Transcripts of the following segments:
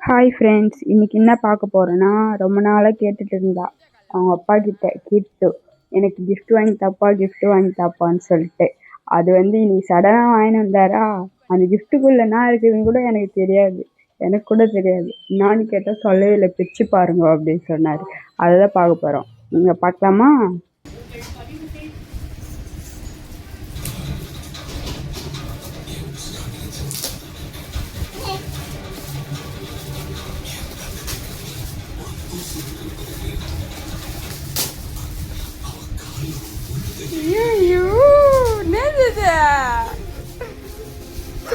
Hi friends, இன்னைக்கு என்ன பார்க்க போறேன்னா, ரொம்ப நாளாக கேட்டுட்டு இருந்தா அவங்க அப்பா கிட்ட கிஃப்ட்டு எனக்கு gift வாங்கி தாப்பா gift வாங்கி தாப்பான்னு சொல்லிட்டு. அது இன்னைக்கு சடனாக வாங்கிட்டு வந்தாரா. அந்த கிஃப்ட்டுக்குள்ள என்ன இருக்குதுன்னு கூட எனக்கு தெரியாது. எனக்கு கூட தெரியாது. என்னான்னு கேட்டால் சொல்லவே இல்லை, பிரிச்சு பாருங்க அப்படின்னு சொன்னார். அதை தான் பார்க்க போகிறோம். நீங்கள் பார்க்கலாமா? ஐயோ, என்னது?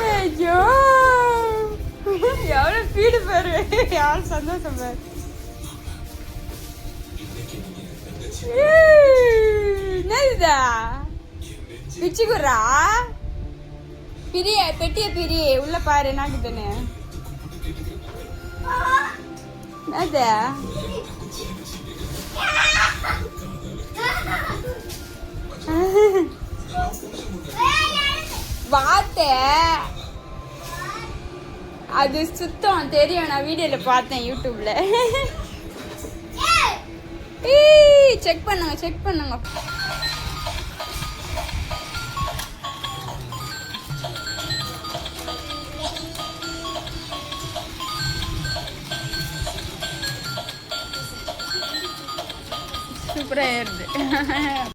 ஐயோ, எவ்வளோ ஃபீடு பாரு, யார் சந்தோஷம் பாரு. என்னதுதா? பிச்சுக்குறா பிரிய, பெட்டிய பிரி, உள்ள பாரு நாக்குதுன்னு. என்னது? வார்த்தை அது சுத்தம் தெரியும், நான் வீடியோல பார்த்தேன் யூடியூப்ல. செக் பண்ணுங்க, செக் பண்ணுங்க. சூப்பரா ஏறுது.